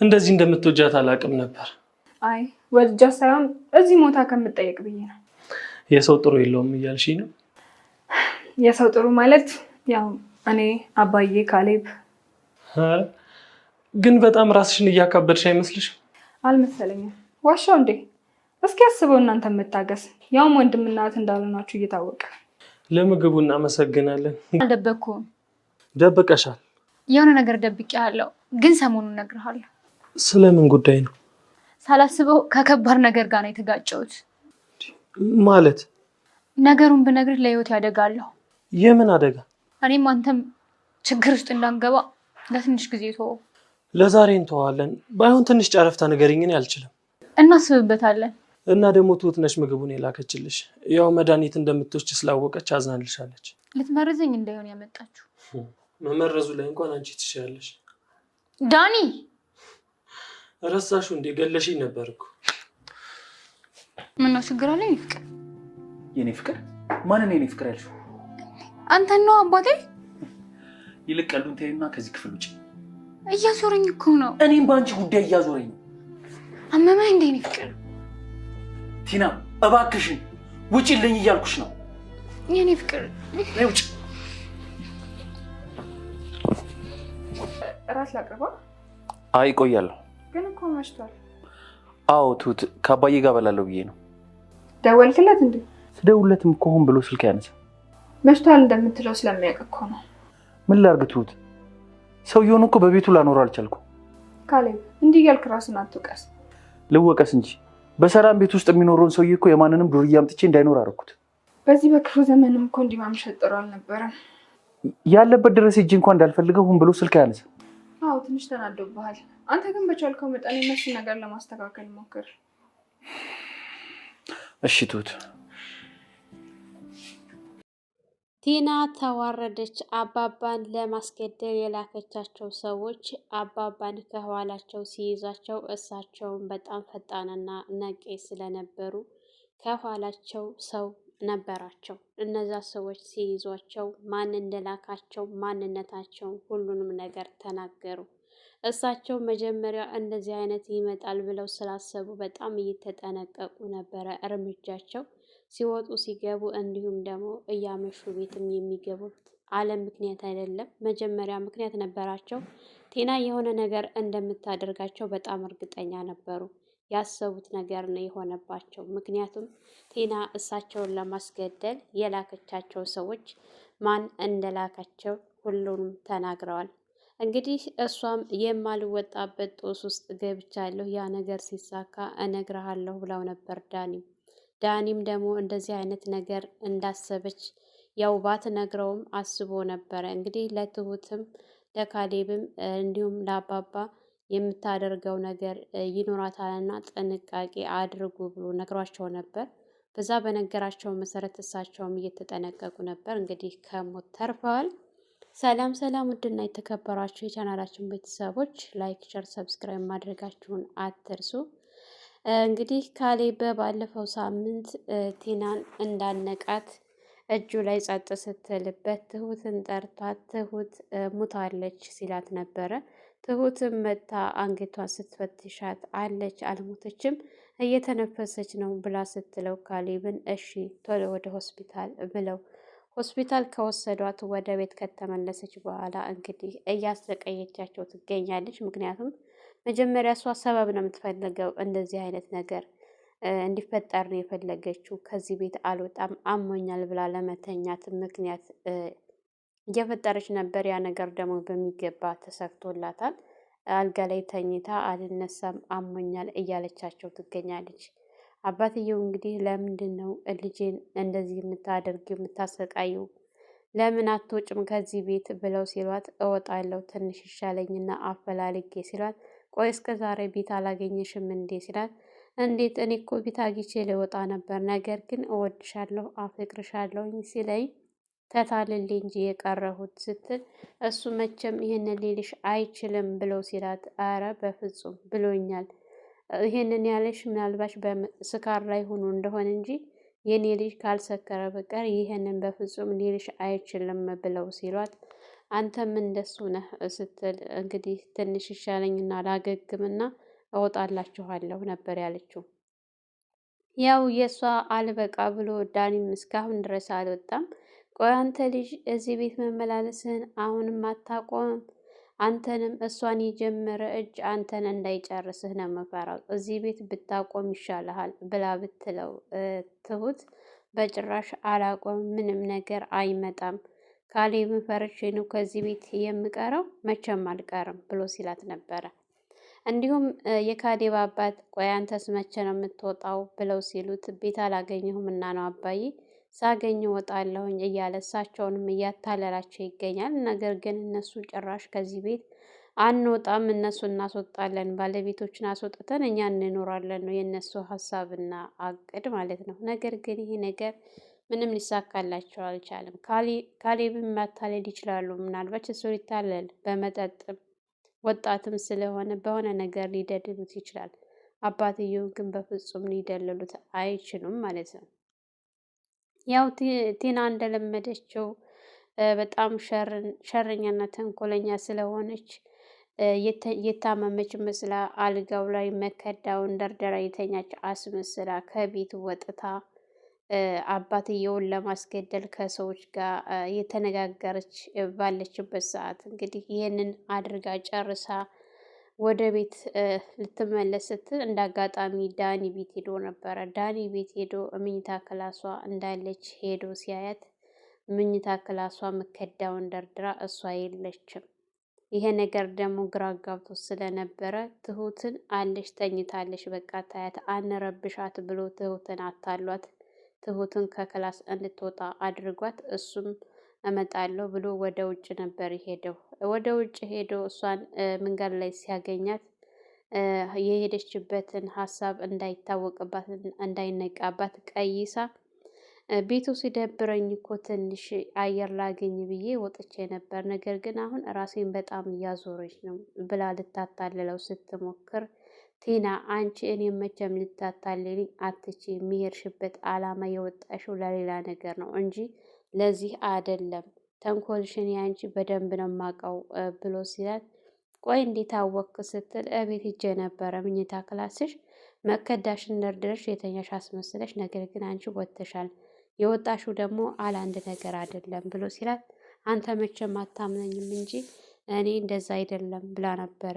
እንደዚህ እንደምትወጃት አላውቅም ነበር። አይ ወልጃ ሳይሆን እዚህ ሞታ ከምትጠየቅ ብዬ ነው። የሰው ጥሩ የለውም እያልሽኝ ነው? የሰው ጥሩ ማለት ያው እኔ አባዬ ካሌብ። ግን በጣም ራስሽን እያካበድሽ አይመስልሽም? አልመሰለኝም። ዋሻው እንዴ? እስኪ አስበው እናንተ መታገስ ያውም ወንድምና እህት እንዳልሆናችሁ እየታወቀ። ለምግቡ እናመሰግናለን። አልደበኩም። ደብቀሻል። የሆነ ነገር ደብቄያለሁ፣ ግን ሰሞኑን እነግርሃለሁ። ስለምን ጉዳይ ነው? ሳላስበው ከከባድ ነገር ጋር ነው የተጋጨሁት። ማለት? ነገሩን ብነግርህ ለህይወት ያደጋለሁ። የምን አደጋ? እኔም አንተም ችግር ውስጥ እንዳንገባ ለትንሽ ጊዜ ተወው። ለዛሬ እንተዋለን። ባይሆን ትንሽ ጨረፍታ ንገሪኝ። እኔ አልችልም። እናስብበታለን። እና ደግሞ ትሁት ነሽ ምግቡን የላከችልሽ። ያው መድኃኒት እንደምትወስድ ስላወቀች አዝናልሻለች። ልትመርዘኝ እንዳይሆን ያመጣችሁ። መመረዙ ላይ እንኳን አንቺ ትሻለሽ። ዳኒ ረሳሹ እንዴ? ገለሽኝ ነበር እኮ። ምነው ችግር አለ? የኔ ፍቅር። የኔ ፍቅር? ማንን የኔ ፍቅር ያልሽው? አንተን ነው አባቴ። ይልቅ ቀሉን ተይና ከዚህ ክፍል ውጪ። እያዞረኝ እኮ ነው። እኔም በአንቺ ጉዳይ እያዞረኝ ነው። አመመህ እንዴ? የኔ ፍቅር። ቲና እባክሽን ውጪልኝ እያልኩሽ ነው። የኔ ፍቅር ነይ ውጪ። እራት ላቅርባ? አይ ቆያለሁ። ግን እኮ መሽቷል። አዎ ትሁት ከአባዬ ጋር እበላለሁ ብዬ ነው። ደወልክለት እንዴ? ስደውልለትም እኮ ሆን ብሎ ስልክ ያነሳ። መሽቷል እንደምትለው ስለሚያውቅ እኮ ነው። ምን ላድርግ ትሁት? ሰውየውን እኮ በቤቱ ላኖር አልቻልኩም። ካሌብ እንዲህ እያልክ ራስን አትውቀስ። ልወቀስ እንጂ በሰላም ቤት ውስጥ የሚኖረውን ሰውዬ እኮ የማንንም ዱርዬ አምጥቼ እንዳይኖር አደረኩት። በዚህ በክፉ ዘመንም እኮ እንዲህ ማምሸት ጥሩ አልነበረም። ያለበት ድረስ ሂጅ እንኳን እንዳልፈልገው ሆን ብሎ ስልክ ያነሳ። አዎ ትንሽ ተናዶብሃል። አንተ ግን በቻልከው መጠን የነሱን ነገር ለማስተካከል ሞክር። እሺ ትሁት። ቲና ተዋረደች። አባባን ለማስገደል የላከቻቸው ሰዎች አባባን ከኋላቸው ሲይዛቸው እሳቸውን በጣም ፈጣንና ነቄ ስለነበሩ ከኋላቸው ሰው ነበራቸው። እነዛ ሰዎች ሲይዟቸው ማን እንደላካቸው ማንነታቸውን ሁሉንም ነገር ተናገሩ። እሳቸው መጀመሪያ እንደዚህ አይነት ይመጣል ብለው ስላሰቡ በጣም እየተጠነቀቁ ነበረ እርምጃቸው። ሲወጡ ሲገቡ እንዲሁም ደግሞ እያመሹ ቤትም የሚገቡት አለ ምክንያት አይደለም። መጀመሪያ ምክንያት ነበራቸው። ቲና የሆነ ነገር እንደምታደርጋቸው በጣም እርግጠኛ ነበሩ። ያሰቡት ነገር ነው የሆነባቸው። ምክንያቱም ቲና እሳቸውን ለማስገደል የላከቻቸው ሰዎች ማን እንደላካቸው ሁሉንም ተናግረዋል። እንግዲህ እሷም የማልወጣበት ጦስ ውስጥ ገብቻለሁ፣ ያ ነገር ሲሳካ እነግርሃለሁ ብለው ነበር ዳኒም ደግሞ እንደዚህ አይነት ነገር እንዳሰበች ያው ባትነግረውም አስቦ ነበረ። እንግዲህ ለትሁትም ለካሌብም እንዲሁም ለአባባ የምታደርገው ነገር ይኖራታልና ጥንቃቄ አድርጉ ብሎ ነግሯቸው ነበር። በዛ በነገራቸው መሰረት እሳቸውም እየተጠነቀቁ ነበር። እንግዲህ ከሞት ተርፈዋል። ሰላም ሰላም! ውድና የተከበራችሁ የቻናላችን ቤተሰቦች ላይክ፣ ሸር፣ ሰብስክራይብ ማድረጋችሁን አትርሱ። እንግዲህ ካሌብ ባለፈው ሳምንት ቲናን እንዳነቃት እጁ ላይ ጸጥ ስትልበት ትሁትን ጠርቷት ትሁት ሙታለች ሲላት ነበረ። ትሁትም መታ አንገቷን ስትፈትሻት አለች አልሞተችም እየተነፈሰች ነው ብላ ስትለው ካሌብን እሺ ቶሎ ወደ ሆስፒታል ብለው ሆስፒታል ከወሰዷት ወደ ቤት ከተመለሰች በኋላ እንግዲህ እያሰቃየቻቸው ትገኛለች። ምክንያቱም መጀመሪያ እሷ ሰበብ ነው የምትፈልገው፣ እንደዚህ አይነት ነገር እንዲፈጠር ነው የፈለገችው። ከዚህ ቤት አልወጣም አሞኛል ብላ ለመተኛት ምክንያት እየፈጠረች ነበር። ያ ነገር ደግሞ በሚገባ ተሳክቶላታል። አልጋ ላይ ተኝታ አልነሳም አሞኛል እያለቻቸው ትገኛለች። አባትየው እንግዲህ ለምንድን ነው ልጄን እንደዚህ የምታደርጊው የምታሰቃየው? ለምን አትወጭም ከዚህ ቤት ብለው ሲሏት እወጣለሁ ትንሽ ይሻለኝና አፈላልጌ ሲሏት ቆይ እስከ ዛሬ ቤት አላገኘሽም እንዴ ሲላት እንዴት እኔ እኮ ቤት አግኝቼ ልወጣ ነበር፣ ነገር ግን እወድሻለሁ አፈቅርሻለሁ ሲለኝ ተታልል እንጂ የቀረሁት ስትል እሱ መቼም ይህንን ሊልሽ አይችልም ብለው ሲላት አረ በፍጹም ብሎኛል። ይህንን ያለሽ ምናልባሽ በስካር ላይ ሆኖ እንደሆነ እንጂ የኔ ልጅ ካልሰከረ በቀር ይህንን በፍጹም ሊልሽ አይችልም ብለው ሲሏት አንተም እንደሱ ነህ ስትል እንግዲህ ትንሽ ይሻለኝና ላገግምና እወጣላችኋለሁ ነበር ያለችው። ያው የእሷ አልበቃ ብሎ ዳኒም እስካሁን ድረስ አልወጣም። ቆይ አንተ ልጅ እዚህ ቤት መመላለስህን አሁንም አታቆምም? አንተንም እሷን የጀመረ እጅ አንተን እንዳይጨርስህ ነው የምፈራው። እዚህ ቤት ብታቆም ይሻልሃል ብላ ብትለው ትሁት በጭራሽ አላቆም፣ ምንም ነገር አይመጣም። ካሌብን ፈርቼ ነው ከዚህ ቤት የምቀረው፣ መቼም አልቀርም ብሎ ሲላት ነበረ። እንዲሁም የካሌብ አባት ቆይ አንተስ መቼ ነው የምትወጣው ብለው ሲሉት ቤት አላገኘሁም እና ነው አባዬ፣ ሳገኝ እወጣለሁኝ እያለ እሳቸውንም እያታለላቸው ይገኛል። ነገር ግን እነሱ ጭራሽ ከዚህ ቤት አንወጣም፣ እነሱ እናስወጣለን፣ ባለቤቶችን አስወጥተን እኛ እንኖራለን ነው የእነሱ ሀሳብና አቅድ ማለት ነው። ነገር ግን ይሄ ነገር ምንም ሊሳካላቸው አልቻለም። ካሌብን ማታለል ይችላሉ። ምናልባት እሱ ሊታለል በመጠጥም ወጣትም ስለሆነ በሆነ ነገር ሊደልሉት ይችላል። አባትየው ግን በፍጹም ሊደልሉት አይችሉም ማለት ነው። ያው ቲና እንደለመደችው በጣም ሸረኛና ተንኮለኛ ስለሆነች የታመመች መስላ አልጋው ላይ መከዳውን ደርደራ የተኛች አስመስላ ከቤት ወጥታ አባትየውን ለማስገደል ከሰዎች ጋር የተነጋገረች ባለችበት ሰዓት እንግዲህ ይህንን አድርጋ ጨርሳ ወደ ቤት ልትመለስ ስትል እንደ አጋጣሚ ዳኒ ቤት ሄዶ ነበረ። ዳኒ ቤት ሄዶ ምኝታ ክላሷ እንዳለች ሄዶ ሲያያት ምኝታ ክላሷ መከዳውን ደርድራ እሷ የለችም። ይሄ ነገር ደግሞ ግራ ጋብቶ ስለነበረ ትሁትን አለች ተኝታለች፣ በቃ ታያት አንረብሻት ብሎ ትሁትን አታሏት ትሁትን ከክላስ እንድትወጣ አድርጓት እሱም እመጣለሁ ብሎ ወደ ውጭ ነበር ሄደው። ወደ ውጭ ሄዶ እሷን መንገድ ላይ ሲያገኛት የሄደችበትን ሀሳብ እንዳይታወቅባት እንዳይነቃባት ቀይሳ ቤቱ ሲደብረኝ እኮ ትንሽ አየር ላገኝ ብዬ ወጥቼ ነበር፣ ነገር ግን አሁን ራሴን በጣም እያዞረች ነው ብላ ልታታልለው ስትሞክር ቲና አንቺ እኔ መቼም ልታታልልኝ አትች፣ የሚሄድሽበት አላማ የወጣሽው ለሌላ ነገር ነው እንጂ ለዚህ አይደለም። ተንኮልሽን ያንቺ በደንብ ነው የማውቀው ብሎ ሲላት ቆይ እንዴት አወክ ስትል እቤት ሂጄ ነበረ ምኝታ ክላስሽ መከዳሽን ደርድረሽ የተኛሽ አስመስለሽ፣ ነገር ግን አንቺ ወጥተሻል። የወጣሽው ደግሞ አለ አንድ ነገር አይደለም ብሎ ሲላት አንተ መቼም አታምነኝም እንጂ እኔ እንደዛ አይደለም ብላ ነበረ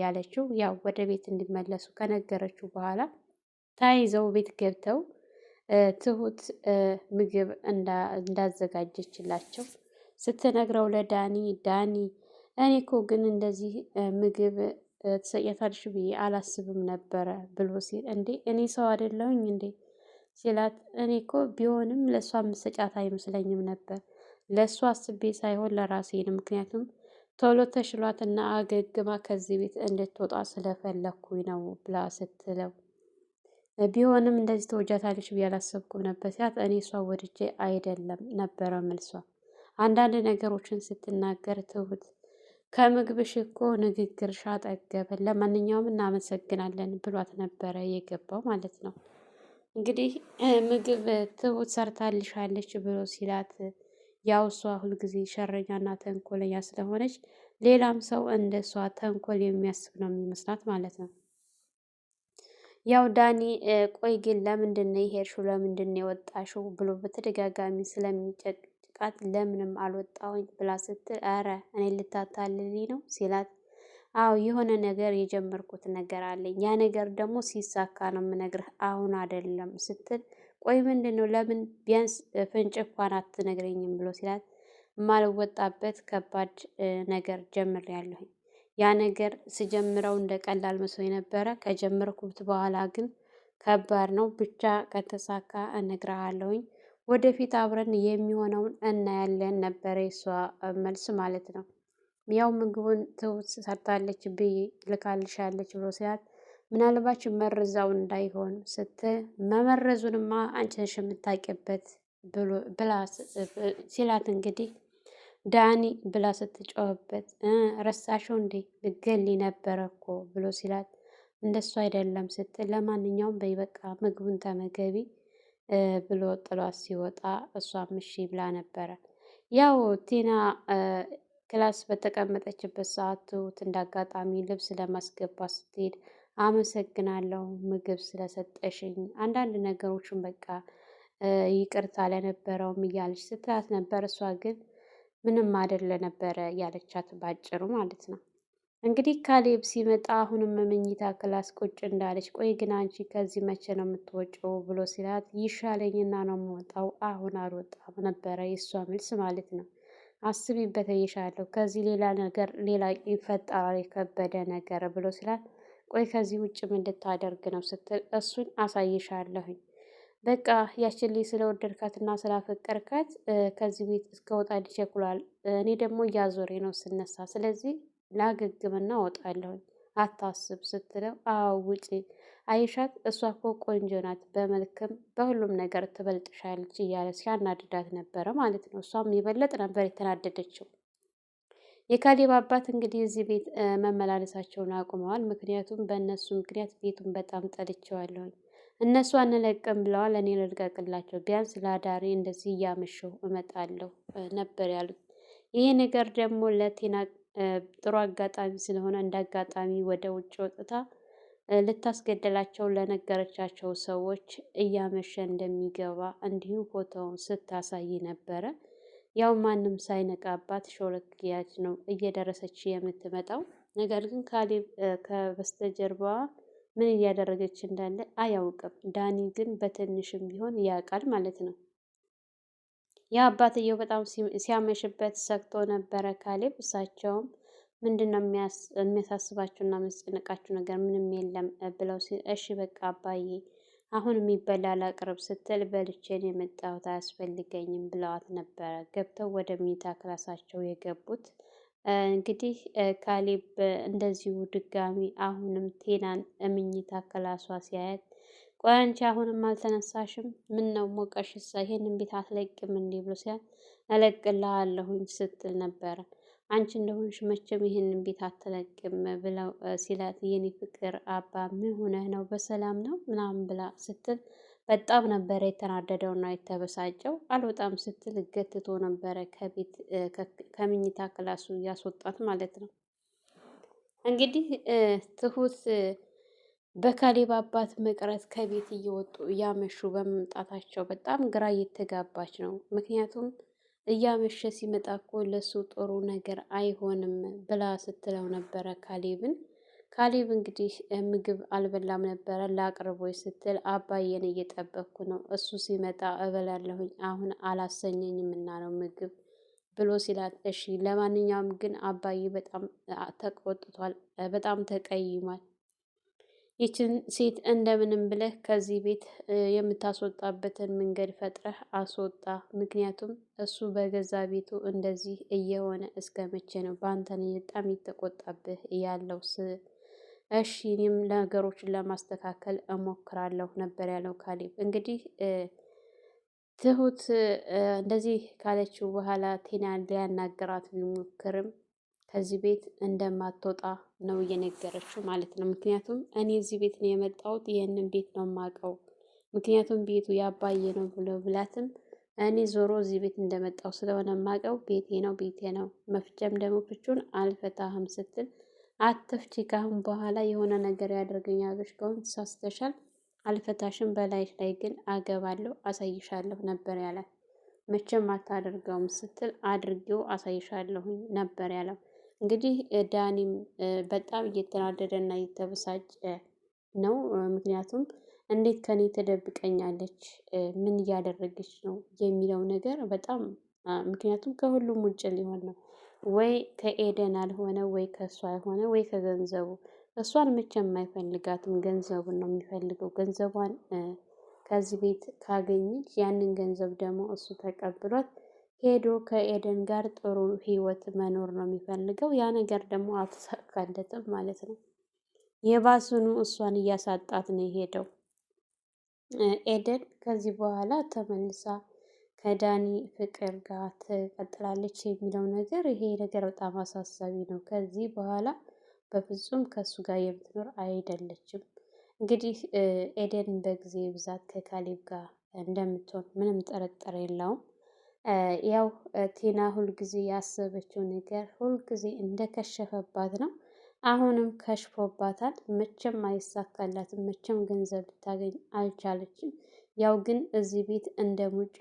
ያለችው። ያው ወደ ቤት እንዲመለሱ ከነገረችው በኋላ ታይዘው ቤት ገብተው ትሁት ምግብ እንዳዘጋጀችላቸው ስትነግረው ለዳኒ ዳኒ እኔ እኮ ግን እንደዚህ ምግብ ትሰቂያታለሽ ብዬ አላስብም ነበረ ብሎ ሲል እንዴ እኔ ሰው አይደለሁኝ እንዴ ሲላት እኔ እኮ ቢሆንም ለእሷ ምሰጫት አይመስለኝም ነበር፣ ለእሷ አስቤ ሳይሆን ለራሴ ነው። ምክንያቱም ቶሎ ተሽሏትና አገግማ ከዚህ ቤት እንድትወጣ ስለፈለኩኝ ነው ብላ ስትለው ቢሆንም እንደዚህ ተወጃታለች ብዬ አላሰብኩም ነበር ሲላት እኔ እሷ ወድጄ አይደለም ነበረ መልሷ። አንዳንድ ነገሮችን ስትናገር ትሁት ከምግብሽ እኮ ንግግርሽ አጠገበ፣ ለማንኛውም እናመሰግናለን ብሏት ነበረ የገባው ማለት ነው። እንግዲህ ምግብ ትሁት ሰርታልሻለች ብሎ ሲላት ያው እሷ ሁልጊዜ ሸረኛና ተንኮለኛ ስለሆነች ሌላም ሰው እንደ እሷ ተንኮል የሚያስብ ነው የሚመስላት ማለት ነው። ያው ዳኒ ቆይ ግን ለምንድን ነው የሄድሽው? ለምንድን ነው የወጣሽው? ብሎ በተደጋጋሚ ስለሚጨቅጭቃት ለምንም አልወጣሁኝ ብላ ስትል ኧረ እኔ ልታታልሊ ነው ሲላት አዎ የሆነ ነገር የጀመርኩት ነገር አለኝ፣ ያ ነገር ደግሞ ሲሳካ ነው የምነግርህ አሁን አይደለም ስትል ቆይ ምንድን ነው? ለምን ቢያንስ ፍንጭ እንኳን አትነግረኝም? ብሎ ሲላት የማልወጣበት ከባድ ነገር ጀምሬያለሁኝ። ያ ነገር ስጀምረው እንደ ቀላል መስሎኝ ነበረ። ከጀመርኩት በኋላ ግን ከባድ ነው። ብቻ ከተሳካ እነግርሃለሁኝ፣ ወደፊት አብረን የሚሆነውን እናያለን ነበረ የሷ መልስ ማለት ነው። ያው ምግቡን ትሁት ሰርታለች ብዬ ልካልሻለች ብሎ ሲላት ምናልባች መርዛው እንዳይሆን ስትል መመረዙንማ አንቺ ነሽ የምታውቂበት ብላ ሲላት እንግዲህ ዳኒ ብላ ስትጮህበት ረሳሽው እንዴ ልገሊ ነበረ እኮ ብሎ ሲላት እንደሱ አይደለም ስትል ለማንኛውም በይ በቃ ምግቡን ተመገቢ ብሎ ጥሏት ሲወጣ እሷም እሺ ብላ ነበረ። ያው ቲና ክላስ በተቀመጠችበት ሰዓት ትሁት እንዳጋጣሚ ልብስ ለማስገባት ስትሄድ አመሰግናለሁ ምግብ ስለሰጠሽኝ፣ አንዳንድ ነገሮችን በቃ ይቅርታ ለነበረውም እያለች ስትላት ነበር። እሷ ግን ምንም አይደለ ነበረ ያለቻት ባጭሩ ማለት ነው። እንግዲህ ካሌብ ሲመጣ አሁንም መኝታ ክላስ ቁጭ እንዳለች፣ ቆይ ግን አንቺ ከዚህ መቼ ነው የምትወጪው ብሎ ሲላት ይሻለኝና ነው የምወጣው አሁን አልወጣም ነበረ የእሷ መልስ ማለት ነው። አስቢበት እይሻለሁ ከዚህ ሌላ ነገር ሌላ ይፈጠራል የከበደ ነገር ብሎ ሲላት ቆይ ከዚህ ውጭ ምን ልታደርግ ነው ስትል እሱን አሳይሻለሁኝ በቃ ያችን ልጅ ስለወደድካትና ስላፈቀርካት ከዚህ ቤት እስከወጣ ቸኩሏል። እኔ ደግሞ እያዞሬ ነው ስነሳ፣ ስለዚህ ላገግምና እወጣለሁኝ አታስብ ስትለው አዎ ውጪ አይሻት እሷ እኮ ቆንጆ ናት፣ በመልክም በሁሉም ነገር ትበልጥሻለች እያለ ሲያናድዳት ነበረ ማለት ነው። እሷም የበለጥ ነበር የተናደደችው። የካሌብ አባት እንግዲህ እዚህ ቤት መመላለሳቸውን አቁመዋል። ምክንያቱም በእነሱ ምክንያት ቤቱን በጣም ጠልቼዋለሁኝ። እነሱ አንለቅም ብለዋል። እኔ ልልቀቅላቸው፣ ቢያንስ ለአዳሪ እንደዚህ እያመሸሁ እመጣለሁ ነበር ያሉት። ይሄ ነገር ደግሞ ለቴና ጥሩ አጋጣሚ ስለሆነ እንደ አጋጣሚ ወደ ውጭ ወጥታ ልታስገድላቸው ለነገረቻቸው ሰዎች እያመሸ እንደሚገባ እንዲሁም ፎቶውን ስታሳይ ነበረ። ያው ማንም ሳይነቃባት ሾለክያች ነው እየደረሰች የምትመጣው። ነገር ግን ካሌብ ከበስተጀርባዋ ምን እያደረገች እንዳለ አያውቅም። ዳኒ ግን በትንሽም ቢሆን ያውቃል ማለት ነው። ያ አባትየው በጣም ሲያመሽበት ሰግቶ ነበረ ካሌብ። እሳቸውም ምንድነው የሚያሳስባችሁና የሚያስጨንቃችሁ ነገር ምንም የለም ብለው እሺ በቃ አባዬ አሁን የሚበላ ላቅርብ ስትል በልቼን የመጣሁት አያስፈልገኝም ብለዋት ነበረ። ገብተው ወደ መኝታ ክላሳቸው የገቡት እንግዲህ ካሌብ እንደዚሁ ድጋሚ አሁንም ቴናን መኝታ ክላሷ ሲያያት ቆይ አንቺ አሁንም አልተነሳሽም? ምን ነው ሞቀሽሳ? ይሄንን ቤት አትለቅም እንዴ ብሎ ሲያት እለቅልሃለሁኝ ስትል ነበረ። አንቺ እንደሆንሽ መቼም ይሄንን ቤት አትለቅም ብለው ሲላት የኔ ፍቅር አባ ምን ሆነህ ነው? በሰላም ነው ምናምን ብላ ስትል በጣም ነበረ የተናደደውና የተበሳጨው። አልወጣም ስትል ገትቶ ነበረ ከቤት ከምኝታ ክላሱ ያስወጣት ማለት ነው። እንግዲህ ትሁት በካሌብ አባት መቅረት ከቤት እየወጡ እያመሹ በመምጣታቸው በጣም ግራ እየተጋባች ነው። ምክንያቱም እያመሸ ሲመጣ እኮ ለሱ ጥሩ ነገር አይሆንም ብላ ስትለው ነበረ ካሌብን። ካሌብ እንግዲህ ምግብ አልበላም ነበረ ለአቅርቦች ስትል አባዬን እየጠበቅኩ ነው፣ እሱ ሲመጣ እበላለሁኝ፣ አሁን አላሰኘኝም እና ነው ምግብ ብሎ ሲላት፣ እሺ ለማንኛውም ግን አባዬ በጣም ተቆጥቷል፣ በጣም ተቀይሟል። ይችን ሴት እንደምንም ብለህ ከዚህ ቤት የምታስወጣበትን መንገድ ፈጥረህ አስወጣ። ምክንያቱም እሱ በገዛ ቤቱ እንደዚህ እየሆነ እስከ መቼ ነው በአንተን በጣም የተቆጣብህ ያለው? እሺ እኔም ነገሮችን ለማስተካከል እሞክራለሁ ነበር ያለው ካሌብ። እንግዲህ ትሁት እንደዚህ ካለችው በኋላ ቴና ሊያናገራት ቢሞክርም ከዚህ ቤት እንደማትወጣ ነው እየነገረችው ማለት ነው። ምክንያቱም እኔ እዚህ ቤት ነው የመጣሁት፣ ይህንን ቤት ነው የማውቀው፣ ምክንያቱም ቤቱ ያባዬ ነው ብሎ ብላትም እኔ ዞሮ እዚህ ቤት እንደመጣው ስለሆነ የማውቀው ቤቴ ነው መፍቻም ደግሞ ፍቹን አልፈታህም ስትል አትፍቺ፣ ካሁን በኋላ የሆነ ነገር ያደርገኛል ብለሽ ከሆነ ተሳስተሻል፣ አልፈታሽም፣ በላይሽ ላይ ግን አገባለሁ፣ አሳይሻለሁ ነበር ያላት። መቼም አታደርገውም ስትል አድርጌው አሳይሻለሁ ነበር ያለው። እንግዲህ ዳኒም በጣም እየተናደደ እና እየተበሳጨ ነው። ምክንያቱም እንዴት ከኔ ትደብቀኛለች? ምን እያደረገች ነው የሚለው ነገር በጣም ምክንያቱም ከሁሉም ውጭ ሊሆን ነው። ወይ ከኤደን አልሆነ፣ ወይ ከእሷ አልሆነ፣ ወይ ከገንዘቡ። እሷን መቼም አይፈልጋትም፣ ገንዘቡን ነው የሚፈልገው። ገንዘቧን ከዚህ ቤት ካገኘች ያንን ገንዘብ ደግሞ እሱ ተቀብሏት ሄዶ ከኤደን ጋር ጥሩ ህይወት መኖር ነው የሚፈልገው። ያ ነገር ደግሞ አልተሳካለትም ማለት ነው። የባሱኑ እሷን እያሳጣት ነው የሄደው። ኤደን ከዚህ በኋላ ተመልሳ ከዳኒ ፍቅር ጋር ትቀጥላለች የሚለው ነገር ይሄ ነገር በጣም አሳሳቢ ነው። ከዚህ በኋላ በፍጹም ከእሱ ጋር የምትኖር አይደለችም። እንግዲህ ኤደን በጊዜ ብዛት ከካሌብ ጋር እንደምትሆን ምንም ጥርጥር የለውም። ያው ቲና ሁልጊዜ ያሰበችው ነገር ሁልጊዜ እንደከሸፈባት ነው። አሁንም ከሽፎባታል። መቼም አይሳካላትም። መቼም ገንዘብ ልታገኝ አልቻለችም። ያው ግን እዚህ ቤት እንደ ሙጫ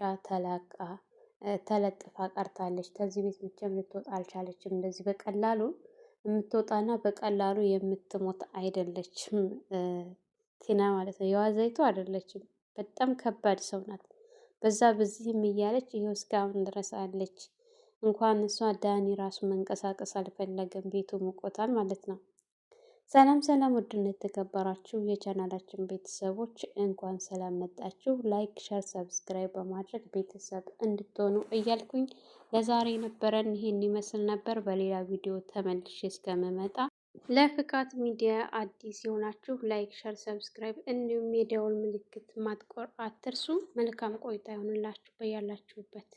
ተለጥፋ ቀርታለች። ከዚህ ቤት መቼም ልትወጣ አልቻለችም። እንደዚህ በቀላሉ የምትወጣና በቀላሉ የምትሞት አይደለችም ቲና ማለት ነው። የዋዛይቱ አይደለችም። በጣም ከባድ ሰው ናት። በዛ በዚህም እያለች ይኸው እስካሁን ድረስ አለች። እንኳን እሷ ዳኒ ራሱ መንቀሳቀስ አልፈለገም። ቤቱ ሙቆታል ማለት ነው። ሰላም ሰላም፣ ውድና የተከበራችሁ የቻናላችን ቤተሰቦች እንኳን ሰላም መጣችሁ። ላይክ፣ ሸር፣ ሰብስክራይብ በማድረግ ቤተሰብ እንድትሆኑ እያልኩኝ ለዛሬ ነበረን ይሄን ይመስል ነበር። በሌላ ቪዲዮ ተመልሼ እስከምመጣ ለፍካት ሚዲያ አዲስ የሆናችሁ ላይክ፣ ሸር፣ ሰብስክራይብ እንዲሁም የደወል ምልክት ማጥቆር አትርሱ። መልካም ቆይታ ይሆንላችሁ በያላችሁበት።